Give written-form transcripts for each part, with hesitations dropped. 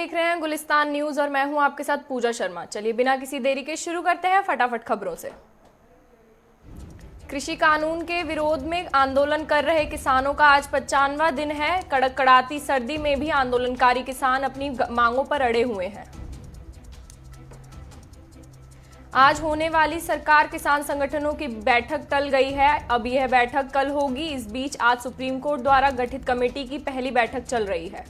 देख रहे हैं गुलिस्तान न्यूज और मैं हूं आपके साथ पूजा शर्मा। चलिए बिना किसी देरी के शुरू करते हैं फटाफट खबरों से। कृषि कानून के विरोध में आंदोलन कर रहे किसानों का आज 95वां दिन है। कड़कड़ाती सर्दी में भी आंदोलनकारी किसान अपनी मांगों पर अड़े हुए हैं। आज होने वाली सरकार किसान संगठनों की बैठक टल गई है। अब यह बैठक कल होगी। इस बीच आज सुप्रीम कोर्ट द्वारा गठित कमेटी की पहली बैठक चल रही है।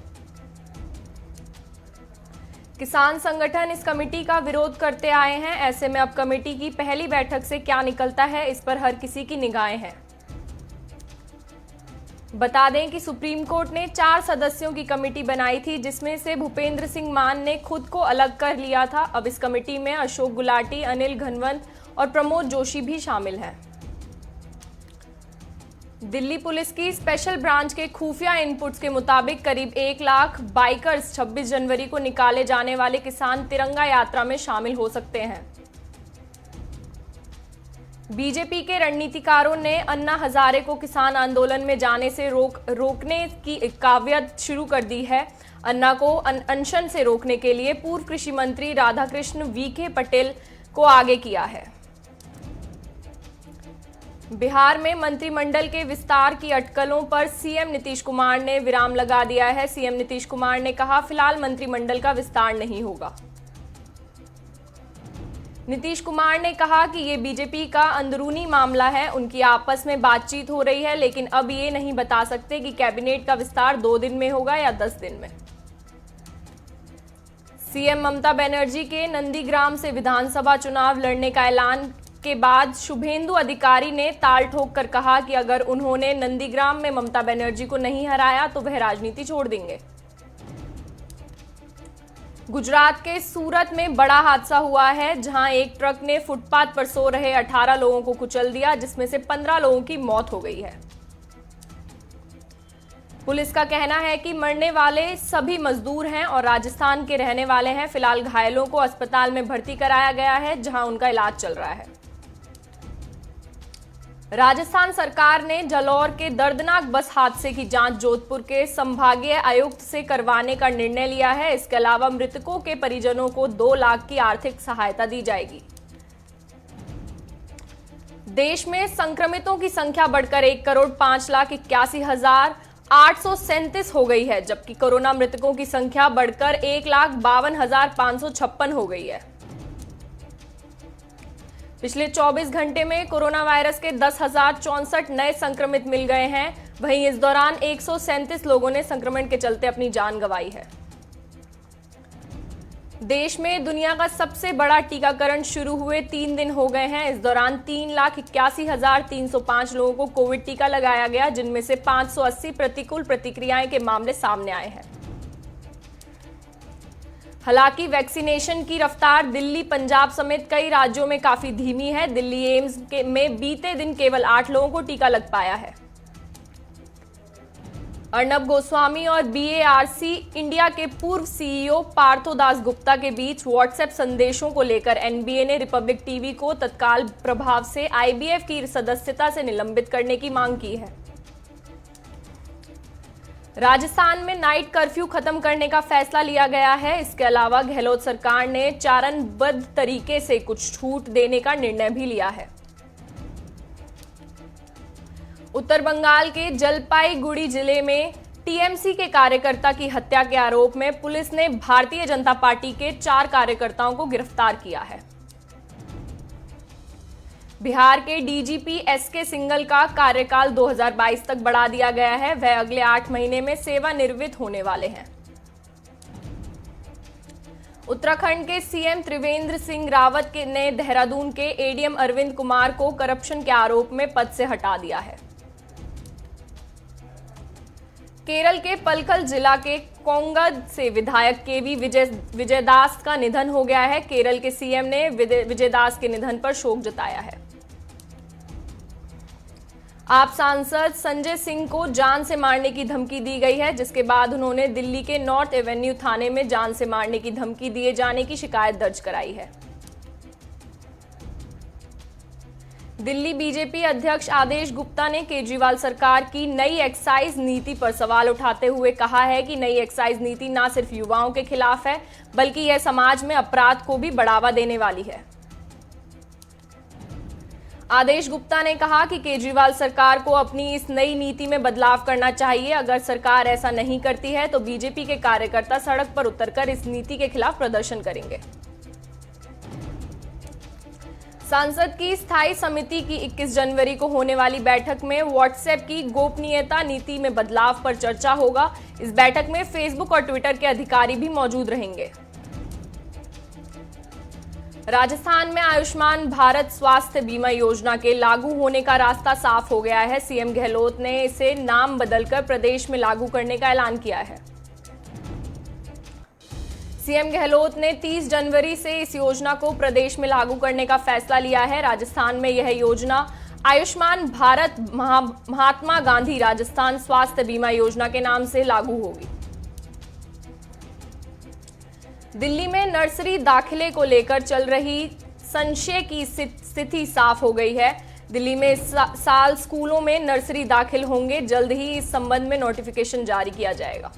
किसान संगठन इस कमेटी का विरोध करते आए हैं। ऐसे में अब कमेटी की पहली बैठक से क्या निकलता है, इस पर हर किसी की निगाहें हैं। बता दें कि सुप्रीम कोर्ट ने 4 सदस्यों की कमेटी बनाई थी, जिसमें से भूपेंद्र सिंह मान ने खुद को अलग कर लिया था। अब इस कमेटी में अशोक गुलाटी, अनिल घनवंत और प्रमोद जोशी भी शामिल हैं। दिल्ली पुलिस की स्पेशल ब्रांच के खुफिया इनपुट्स के मुताबिक करीब 1 लाख बाइकर्स 26 जनवरी को निकाले जाने वाले किसान तिरंगा यात्रा में शामिल हो सकते हैं। बीजेपी के रणनीतिकारों ने अन्ना हजारे को किसान आंदोलन में जाने से रोकने की कावियत शुरू कर दी है। अन्ना को अनशन से रोकने के लिए पूर्व कृषि मंत्री राधाकृष्ण वीके पटेल को आगे किया है। बिहार में मंत्रिमंडल के विस्तार की अटकलों पर सीएम नीतीश कुमार ने विराम लगा दिया है। सीएम नीतीश कुमार ने कहा, फिलहाल मंत्रिमंडल का विस्तार नहीं होगा। नीतीश कुमार ने कहा कि ये बीजेपी का अंदरूनी मामला है, उनकी आपस में बातचीत हो रही है, लेकिन अब ये नहीं बता सकते कि कैबिनेट का विस्तार 2 दिन में होगा या 10 दिन में। सीएम ममता बनर्जी के नंदीग्राम से विधानसभा चुनाव लड़ने का ऐलान के बाद शुभेंदु अधिकारी ने ताल ठोक कर कहा कि अगर उन्होंने नंदीग्राम में ममता बनर्जी को नहीं हराया तो वह राजनीति छोड़ देंगे। गुजरात के सूरत में बड़ा हादसा हुआ है, जहां एक ट्रक ने फुटपाथ पर सो रहे 18 लोगों को कुचल दिया, जिसमें से 15 लोगों की मौत हो गई है। पुलिस का कहना है कि मरने वाले सभी मजदूर हैं और राजस्थान के रहने वाले हैं। फिलहाल घायलों को अस्पताल में भर्ती कराया गया है, जहां उनका इलाज चल रहा है। राजस्थान सरकार ने जालौर के दर्दनाक बस हादसे की जांच जोधपुर के संभागीय आयुक्त से करवाने का निर्णय लिया है। इसके अलावा मृतकों के परिजनों को 2 लाख की आर्थिक सहायता दी जाएगी। देश में संक्रमितों की संख्या बढ़कर 1,05,81,837 हो गई है, जबकि कोरोना मृतकों की संख्या बढ़कर 1,52,556 हो गई है। पिछले 24 घंटे में कोरोना वायरस के 10,064 नए संक्रमित मिल गए हैं। वहीं इस दौरान 137 लोगों ने संक्रमण के चलते अपनी जान गंवाई है। देश में दुनिया का सबसे बड़ा टीकाकरण शुरू हुए 3 दिन हो गए हैं। इस दौरान 3,81,305 लोगों को कोविड टीका लगाया गया, जिनमें से 580 प्रतिकूल प्रतिक्रियाएं के मामले सामने आए हैं। हालांकि वैक्सीनेशन की रफ्तार दिल्ली, पंजाब समेत कई राज्यों में काफी धीमी है। दिल्ली एम्स में बीते दिन केवल 8 लोगों को टीका लग पाया है। अर्नब गोस्वामी और बीएआरसी इंडिया के पूर्व सीईओ पार्थो दास गुप्ता के बीच व्हाट्सएप संदेशों को लेकर एनबीए ने रिपब्लिक टीवी को तत्काल प्रभाव से आईबीएफ की सदस्यता से निलंबित करने की मांग की है। राजस्थान में नाइट कर्फ्यू खत्म करने का फैसला लिया गया है। इसके अलावा गहलोत सरकार ने चरणबद्ध तरीके से कुछ छूट देने का निर्णय भी लिया है। उत्तर बंगाल के जलपाईगुड़ी जिले में टीएमसी के कार्यकर्ता की हत्या के आरोप में पुलिस ने भारतीय जनता पार्टी के 4 कार्यकर्ताओं को गिरफ्तार किया है। बिहार के डीजीपी एसके सिंघल का कार्यकाल 2022 तक बढ़ा दिया गया है। वह अगले 8 महीने में सेवानिवृत्त होने वाले हैं। उत्तराखंड के सीएम त्रिवेंद्र सिंह रावत ने देहरादून के एडीएम अरविंद कुमार को करप्शन के आरोप में पद से हटा दिया है। केरल के पलक्कल जिला के कोंगद से विधायक केवी विजयदास का निधन हो गया है। केरल के सीएम ने विजयदास के निधन पर शोक जताया है। आप सांसद संजय सिंह को जान से मारने की धमकी दी गई है, जिसके बाद उन्होंने दिल्ली के नॉर्थ एवेन्यू थाने में जान से मारने की धमकी दिए जाने की शिकायत दर्ज कराई है। दिल्ली बीजेपी अध्यक्ष आदेश गुप्ता ने केजरीवाल सरकार की नई एक्साइज नीति पर सवाल उठाते हुए कहा है कि नई एक्साइज नीति न सिर्फ युवाओं के खिलाफ है, बल्कि यह समाज में अपराध को भी बढ़ावा देने वाली है। आदेश गुप्ता ने कहा कि केजरीवाल सरकार को अपनी इस नई नीति में बदलाव करना चाहिए। अगर सरकार ऐसा नहीं करती है तो बीजेपी के कार्यकर्ता सड़क पर उतरकर इस नीति के खिलाफ प्रदर्शन करेंगे। संसद की स्थायी समिति की 21 जनवरी को होने वाली बैठक में व्हाट्सएप की गोपनीयता नीति में बदलाव पर चर्चा होगा। इस बैठक में फेसबुक और ट्विटर के अधिकारी भी मौजूद रहेंगे। राजस्थान में आयुष्मान भारत स्वास्थ्य बीमा योजना के लागू होने का रास्ता साफ हो गया है। सीएम गहलोत ने इसे नाम बदलकर प्रदेश में लागू करने का ऐलान किया है। सीएम गहलोत ने 30 जनवरी से इस योजना को प्रदेश में लागू करने का फैसला लिया है। राजस्थान में यह योजना आयुष्मान भारत महात्मा गांधी राजस्थान स्वास्थ्य बीमा योजना के नाम से लागू होगी। दिल्ली में नर्सरी दाखिले को लेकर चल रही संशय की स्थिति साफ हो गई है। दिल्ली में इस साल स्कूलों में नर्सरी दाखिल होंगे। जल्द ही इस संबंध में नोटिफिकेशन जारी किया जाएगा।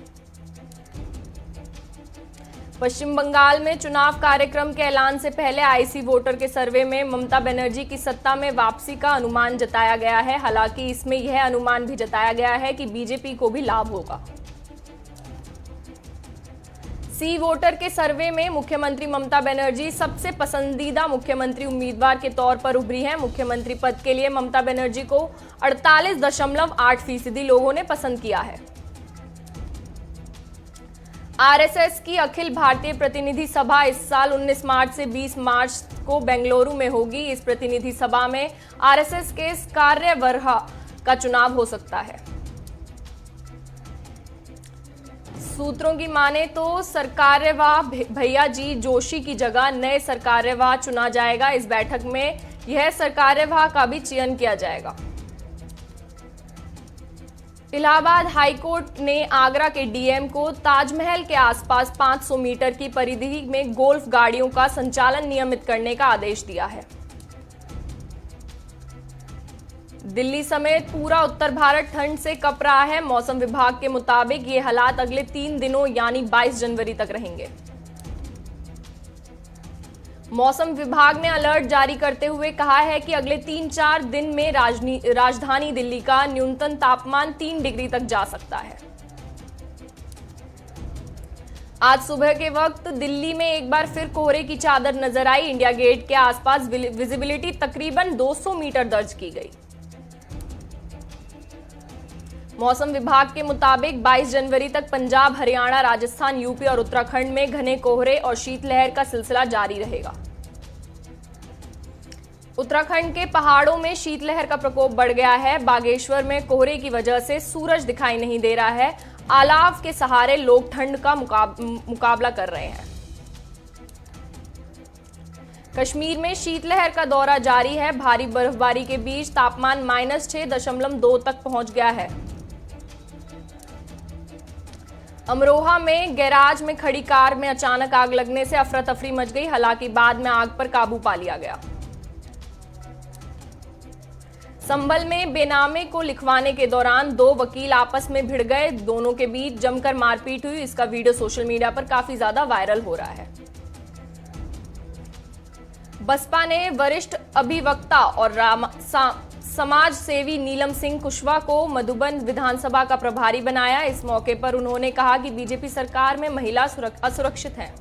पश्चिम बंगाल में चुनाव कार्यक्रम के ऐलान से पहले आईसी वोटर के सर्वे में ममता बनर्जी की सत्ता में वापसी का अनुमान जताया गया है। हालांकि इसमें यह अनुमान भी जताया गया है कि बीजेपी को भी लाभ होगा। सी वोटर के सर्वे में मुख्यमंत्री ममता बनर्जी सबसे पसंदीदा मुख्यमंत्री उम्मीदवार के तौर पर उभरी हैं। मुख्यमंत्री पद के लिए ममता बनर्जी को 48.8% लोगों ने पसंद किया है। आरएसएस की अखिल भारतीय प्रतिनिधि सभा इस साल 19 मार्च से 20 मार्च को बेंगलुरु में होगी। इस प्रतिनिधि सभा में आरएसएस के कार्यवाह का चुनाव हो सकता है। सूत्रों की माने तो सरकार्यवाह भैया जी जोशी की जगह नए सरकार्यवाह चुना जाएगा। इस बैठक में यह सरकार्यवाह का भी चयन किया जाएगा। इलाहाबाद हाईकोर्ट ने आगरा के डीएम को ताजमहल के आसपास 500 मीटर की परिधि में गोल्फ गाड़ियों का संचालन नियमित करने का आदेश दिया है। दिल्ली समेत पूरा उत्तर भारत ठंड से कंप रहा है। मौसम विभाग के मुताबिक ये हालात अगले 3 दिनों यानी 22 जनवरी तक रहेंगे। मौसम विभाग ने अलर्ट जारी करते हुए कहा है कि अगले 3-4 दिन में राजधानी दिल्ली का न्यूनतम तापमान 3 डिग्री तक जा सकता है। आज सुबह के वक्त दिल्ली में एक बार फिर कोहरे की चादर नजर आई। इंडिया गेट के आसपास विजिबिलिटी तकरीबन 200 मीटर दर्ज की गई। मौसम विभाग के मुताबिक 22 जनवरी तक पंजाब, हरियाणा, राजस्थान, यूपी और उत्तराखंड में घने कोहरे और शीतलहर का सिलसिला जारी रहेगा। उत्तराखंड के पहाड़ों में शीतलहर का प्रकोप बढ़ गया है। बागेश्वर में कोहरे की वजह से सूरज दिखाई नहीं दे रहा है। अलाव के सहारे लोग ठंड का मुकाबला कर रहे हैं। कश्मीर में शीतलहर का दौरा जारी है। भारी बर्फबारी के बीच तापमान -6.2 तक पहुंच गया है। अमरोहा में गैराज में खड़ी कार में अचानक आग लगने से अफरा तफरी मच गई। हालांकि बाद में आग पर काबू पा लिया गया। संभल में बेनामे को लिखवाने के दौरान 2 वकील आपस में भिड़ गए। दोनों के बीच जमकर मारपीट हुई। इसका वीडियो सोशल मीडिया पर काफी ज्यादा वायरल हो रहा है। बसपा ने वरिष्ठ अभिवक्ता और समाज सेवी नीलम सिंह कुशवाहा को मधुबन विधानसभा का प्रभारी बनाया। इस मौके पर उन्होंने कहा कि बीजेपी सरकार में महिला असुरक्षित हैं।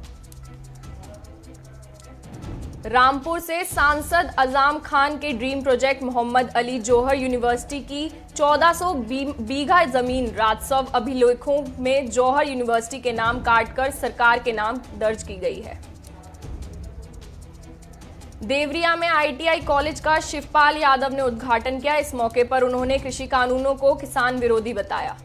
रामपुर से सांसद अजाम खान के ड्रीम प्रोजेक्ट मोहम्मद अली जौहर यूनिवर्सिटी की 1400 बीघा जमीन राजस्व अभिलेखों में जौहर यूनिवर्सिटी के नाम काटकर सरकार के नाम दर्ज की गई है। देवरिया में आईटीआई कॉलेज का शिवपाल यादव ने उद्घाटन किया। इस मौके पर उन्होंने कृषि कानूनों को किसान विरोधी बताया।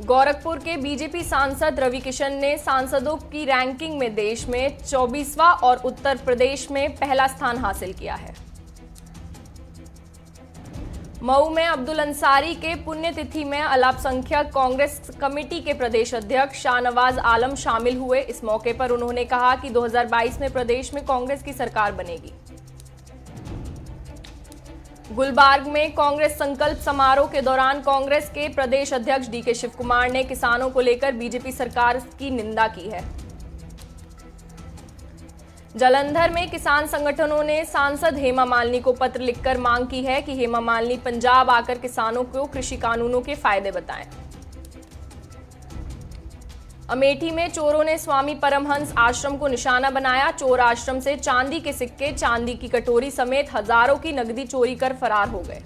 गोरखपुर के बीजेपी सांसद रवि किशन ने सांसदों की रैंकिंग में देश में 24वां और उत्तर प्रदेश में पहला स्थान हासिल किया है। मऊ में अब्दुल अंसारी के पुण्यतिथि में अल्पसंख्यक कांग्रेस कमेटी के प्रदेश अध्यक्ष शाहनवाज आलम शामिल हुए। इस मौके पर उन्होंने कहा कि 2022 में प्रदेश में कांग्रेस की सरकार बनेगी। गुलबर्ग में कांग्रेस संकल्प समारोह के दौरान कांग्रेस के प्रदेश अध्यक्ष डीके शिव कुमार ने किसानों को लेकर बीजेपी सरकार की निंदा की है। जालंधर में किसान संगठनों ने सांसद हेमा मालिनी को पत्र लिखकर मांग की है कि हेमा मालिनी पंजाब आकर किसानों को कृषि कानूनों के फायदे बताएं। अमेठी में चोरों ने स्वामी परमहंस आश्रम को निशाना बनाया। चोर आश्रम से चांदी के सिक्के, चांदी की कटोरी समेत हजारों की नकदी चोरी कर फरार हो गए।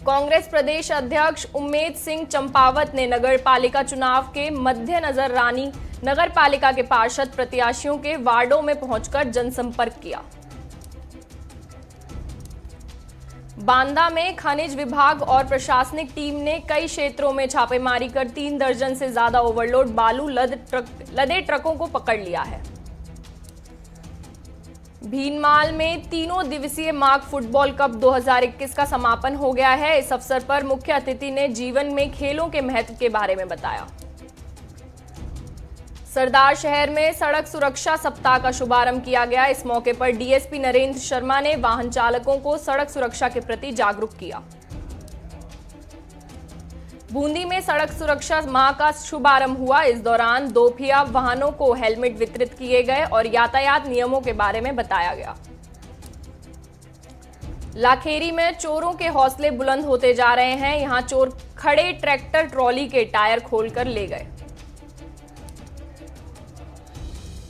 कांग्रेस प्रदेश अध्यक्ष उम्मेद सिंह चंपावत ने नगर पालिका चुनाव के मद्देनजर रानी नगर पालिका के पार्षद प्रत्याशियों के वार्डों में पहुंचकर जनसंपर्क किया। बांदा में खनिज विभाग और प्रशासनिक टीम ने कई क्षेत्रों में छापेमारी कर 3 दर्जन से ज्यादा ओवरलोड बालू लदे ट्रकों को पकड़ लिया है। भीनमाल में 3 दिवसीय माघ फुटबॉल कप 2021 का समापन हो गया है। इस अवसर पर मुख्य अतिथि ने जीवन में खेलों के महत्व के बारे में बताया। सरदार शहर में सड़क सुरक्षा सप्ताह का शुभारंभ किया गया। इस मौके पर डीएसपी नरेंद्र शर्मा ने वाहन चालकों को सड़क सुरक्षा के प्रति जागरूक किया। बूंदी में सड़क सुरक्षा माह का शुभारंभ हुआ। इस दौरान दोपहिया वाहनों को हेलमेट वितरित किए गए और यातायात नियमों के बारे में बताया गया। लाखेरी में चोरों के हौसले बुलंद होते जा रहे हैं। यहां चोर खड़े ट्रैक्टर ट्रॉली के टायर खोलकर ले गए।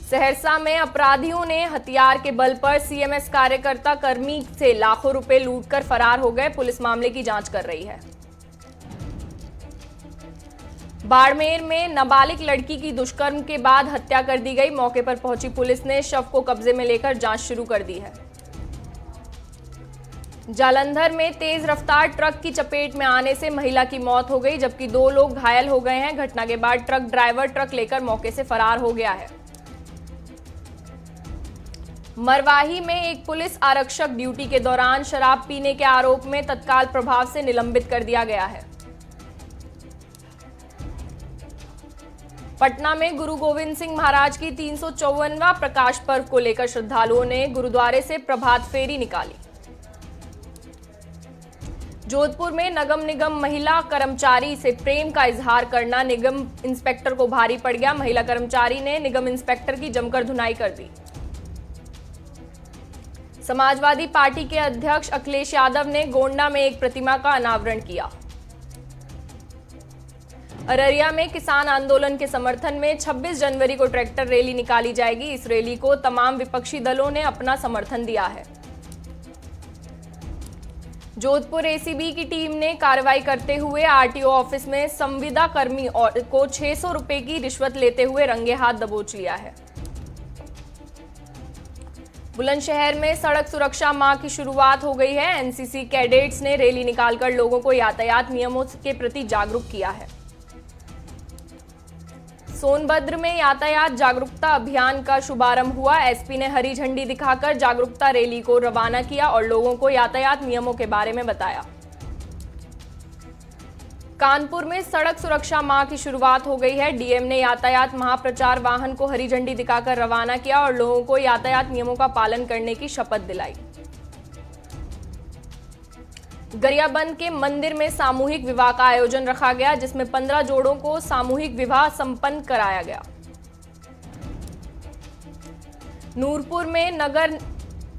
सहरसा में अपराधियों ने हथियार के बल पर सीएमएस कार्यकर्ता कर्मी से लाखों रुपए लूटकर फरार हो गए। पुलिस मामले की जांच कर रही है। बाड़मेर में नाबालिग लड़की की दुष्कर्म के बाद हत्या कर दी गई। मौके पर पहुंची पुलिस ने शव को कब्जे में लेकर जांच शुरू कर दी है। जालंधर में तेज रफ्तार ट्रक की चपेट में आने से महिला की मौत हो गई, जबकि 2 लोग घायल हो गए हैं। घटना के बाद ट्रक ड्राइवर ट्रक लेकर मौके से फरार हो गया है। मरवाही में एक पुलिस आरक्षक ड्यूटी के दौरान शराब पीने के आरोप में तत्काल प्रभाव से निलंबित कर दिया गया है। पटना में गुरु गोविंद सिंह महाराज की 354वां प्रकाश पर्व को लेकर श्रद्धालुओं ने गुरुद्वारे से प्रभात फेरी निकाली। जोधपुर में नगर निगम महिला कर्मचारी से प्रेम का इजहार करना निगम इंस्पेक्टर को भारी पड़ गया। महिला कर्मचारी ने निगम इंस्पेक्टर की जमकर धुनाई कर दी। समाजवादी पार्टी के अध्यक्ष अखिलेश यादव ने गोंडा में एक प्रतिमा का अनावरण किया। अररिया में किसान आंदोलन के समर्थन में 26 जनवरी को ट्रैक्टर रैली निकाली जाएगी। इस रैली को तमाम विपक्षी दलों ने अपना समर्थन दिया है। जोधपुर एसीबी की टीम ने कार्रवाई करते हुए आरटीओ ऑफिस में संविदा कर्मी को 600 रुपए की रिश्वत लेते हुए रंगे हाथ दबोच लिया है। बुलंदशहर में सड़क सुरक्षा माह की शुरुआत हो गई है। एनसीसी कैडेट्स ने रैली निकालकर लोगों को यातायात नियमों के प्रति जागरूक किया है। सोनभद्र में यातायात जागरूकता अभियान का शुभारंभ हुआ। एसपी ने हरी झंडी दिखाकर जागरूकता रैली को रवाना किया और लोगों को यातायात नियमों के बारे में बताया। कानपुर में सड़क सुरक्षा माह की शुरुआत हो गई है। डीएम ने यातायात महाप्रचार वाहन को हरी झंडी दिखाकर रवाना किया और लोगों को यातायात नियमों का पालन करने की शपथ दिलाई। गरियाबंद के मंदिर में सामूहिक विवाह का आयोजन रखा गया, जिसमें 15 जोड़ों को सामूहिक विवाह संपन्न कराया गया। नूरपुर में नगर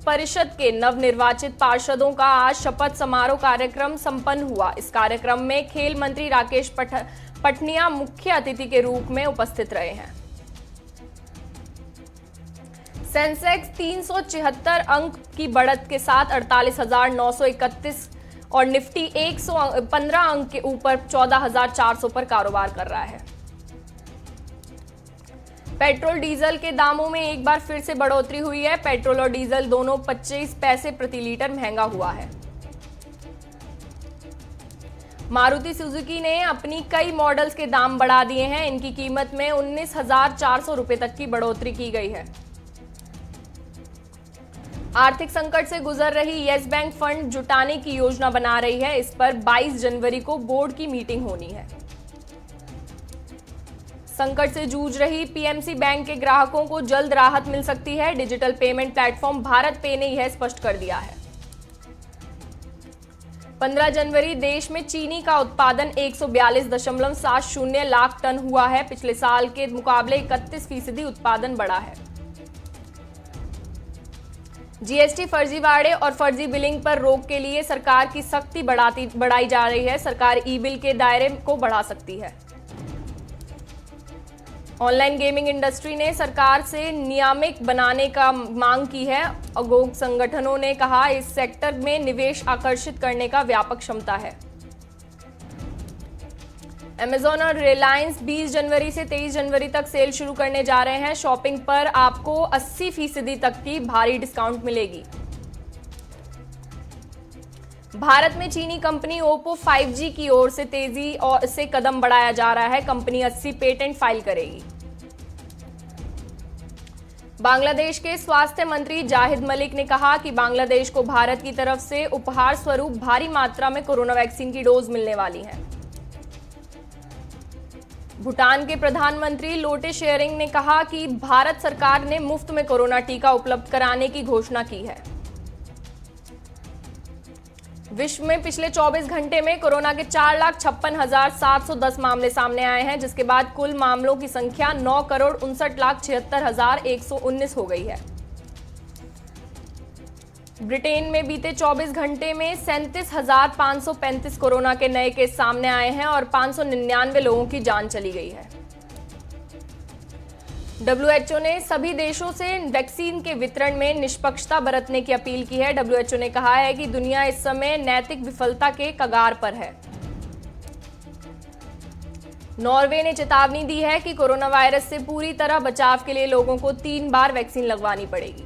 परिषद के नवनिर्वाचित पार्षदों का आज शपथ समारोह कार्यक्रम संपन्न हुआ। इस कार्यक्रम में खेल मंत्री राकेश पटनिया मुख्य अतिथि के रूप में उपस्थित रहे हैं। सेंसेक्स 376 अंक की बढ़त के साथ 48,931 और निफ्टी 115 अंक के ऊपर 14,400 पर कारोबार कर रहा है। पेट्रोल डीजल के दामों में एक बार फिर से बढ़ोतरी हुई है। पेट्रोल और डीजल दोनों 25 पैसे प्रति लीटर महंगा हुआ है। मारुति सुजुकी ने अपनी कई मॉडल्स के दाम बढ़ा दिए हैं। इनकी कीमत में 19,400 रुपए तक की बढ़ोतरी की गई है। आर्थिक संकट से गुजर रही येस बैंक फंड जुटाने की योजना बना रही है। इस पर 22 जनवरी को बोर्ड की मीटिंग होनी है। संकट से जूझ रही पीएमसी बैंक के ग्राहकों को जल्द राहत मिल सकती है। डिजिटल पेमेंट प्लेटफॉर्म भारत पे ने यह स्पष्ट कर दिया है। 15 जनवरी देश में चीनी का उत्पादन 142.70 लाख टन हुआ है। पिछले साल के मुकाबले 31% उत्पादन बढ़ा है। जीएसटी फर्जीवाड़े और फर्जी बिलिंग पर रोक के लिए सरकार की सख्ती बढ़ाई जा रही है। सरकार ई बिल के दायरे को बढ़ा सकती है। ऑनलाइन गेमिंग इंडस्ट्री ने सरकार से नियामक बनाने का मांग की है। उद्योग संगठनों ने कहा इस सेक्टर में निवेश आकर्षित करने का व्यापक क्षमता है। अमेजॉन और रिलायंस 20 जनवरी से 23 जनवरी तक सेल शुरू करने जा रहे हैं। शॉपिंग पर आपको 80% तक की भारी डिस्काउंट मिलेगी। भारत में चीनी कंपनी ओप्पो 5G की ओर से तेजी से कदम बढ़ाया जा रहा है। कंपनी 80 पेटेंट फाइल करेगी। बांग्लादेश के स्वास्थ्य मंत्री जाहिद मलिक ने कहा कि बांग्लादेश को भारत की तरफ से उपहार स्वरूप भारी मात्रा में कोरोना वैक्सीन की डोज मिलने वाली है। भूटान के प्रधानमंत्री लोटे शेरिंग ने कहा कि भारत सरकार ने मुफ्त में कोरोना टीका उपलब्ध कराने की घोषणा की है। विश्व में पिछले 24 घंटे में कोरोना के 4,56,710 मामले सामने आए हैं, जिसके बाद कुल मामलों की संख्या 9,59,76,119 हो गई है। ब्रिटेन में बीते 24 घंटे में 37,535 कोरोना के नए केस सामने आए हैं और 599 लोगों की जान चली गई है। WHO ने सभी देशों से वैक्सीन के वितरण में निष्पक्षता बरतने की अपील की है। WHO ने कहा है कि दुनिया इस समय नैतिक विफलता के कगार पर है। नॉर्वे ने चेतावनी दी है कि कोरोना वायरस से पूरी तरह बचाव के लिए लोगों को 3 बार वैक्सीन लगवानी पड़ेगी।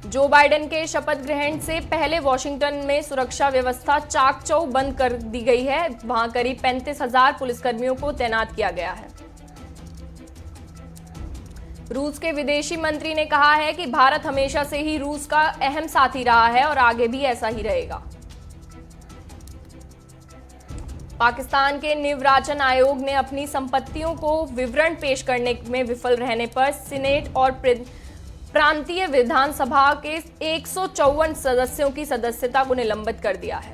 जो बाइडेन के शपथ ग्रहण से पहले वॉशिंगटन में सुरक्षा व्यवस्था चाक चौबंद बंद कर दी गई है। वहां करीब 35,000 पुलिसकर्मियों को तैनात किया गया है। रूस के विदेशी मंत्री ने कहा है कि भारत हमेशा से ही रूस का अहम साथी रहा है और आगे भी ऐसा ही रहेगा। पाकिस्तान के निर्वाचन आयोग ने अपनी संपत्तियों को विवरण पेश करने में विफल रहने पर सीनेट और प्रांतीय विधानसभा के 154 सदस्यों की सदस्यता को निलंबित कर दिया है।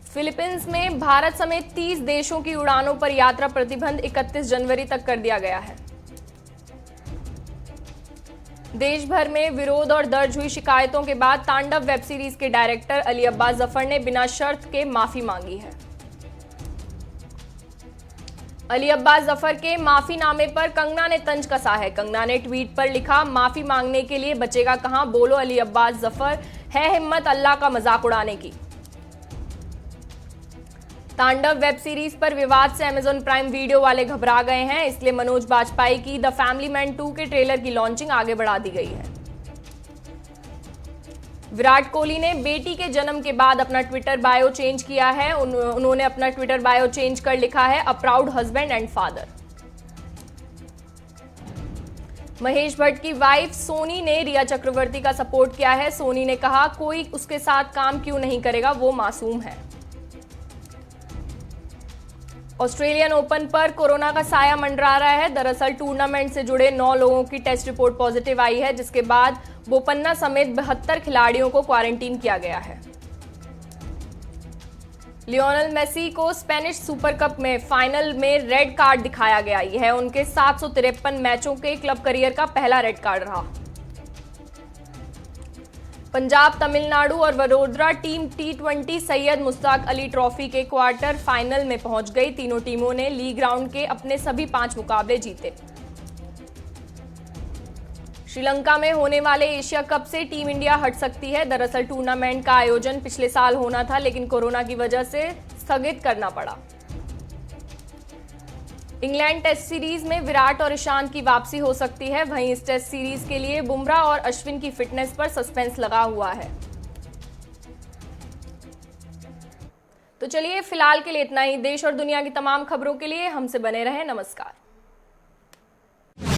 फिलीपींस में भारत समेत 30 देशों की उड़ानों पर यात्रा प्रतिबंध 31 जनवरी तक कर दिया गया है। देश भर में विरोध और दर्ज हुई शिकायतों के बाद तांडव वेब सीरीज के डायरेक्टर अली अब्बास जफर ने बिना शर्त के माफी मांगी है। अली अब्बास जफर के माफीनामे पर कंगना ने तंज कसा है। कंगना ने ट्वीट पर लिखा, माफी मांगने के लिए बचेगा कहां, बोलो अली अब्बास जफर, है हिम्मत अल्लाह का मजाक उड़ाने की। तांडव वेब सीरीज पर विवाद से अमेजॉन प्राइम वीडियो वाले घबरा गए हैं, इसलिए मनोज बाजपेयी की द फैमिली मैन 2 के ट्रेलर की लॉन्चिंग आगे बढ़ा दी गई है। विराट कोहली ने बेटी के जन्म के बाद अपना ट्विटर बायो चेंज किया है। उन्होंने अपना ट्विटर बायो चेंज कर लिखा है, a proud husband and father. Mahesh Bhatt की वाइफ सोनी ने रिया चक्रवर्ती का सपोर्ट किया है। सोनी ने कहा, कोई उसके साथ काम क्यों नहीं करेगा, वो मासूम है। ऑस्ट्रेलियन ओपन पर कोरोना का साया मंडरा रहा है। दरअसल टूर्नामेंट से जुड़े 9 लोगों की टेस्ट रिपोर्ट पॉजिटिव आई है, जिसके बाद बोपन्ना समेत 72 खिलाड़ियों को क्वारंटीन किया गया है। लियोनेल मेसी को स्पेनिश सुपर कप में फाइनल में रेड कार्ड दिखाया गया। यह उनके 753 मैचों के क्लब करियर का पहला रेड कार्ड रहा। पंजाब, तमिलनाडु और Vadodara team T20 Syed Mushtaq Ali trophy के क्वार्टर फाइनल में पहुंच गई। तीनों टीमों ने लीग राउंड के अपने सभी 5 मुकाबले जीते। श्रीलंका में होने वाले एशिया कप से टीम इंडिया हट सकती है। दरअसल टूर्नामेंट का आयोजन पिछले साल होना था, लेकिन कोरोना की वजह से स्थगित करना पड़ा। इंग्लैंड टेस्ट सीरीज में विराट और ईशांत की वापसी हो सकती है। वहीं इस टेस्ट सीरीज के लिए बुमराह और अश्विन की फिटनेस पर सस्पेंस लगा हुआ है। तो चलिए फिलहाल के लिए इतना ही। देश और दुनिया की तमाम खबरों के लिए हमसे बने रहें। नमस्कार।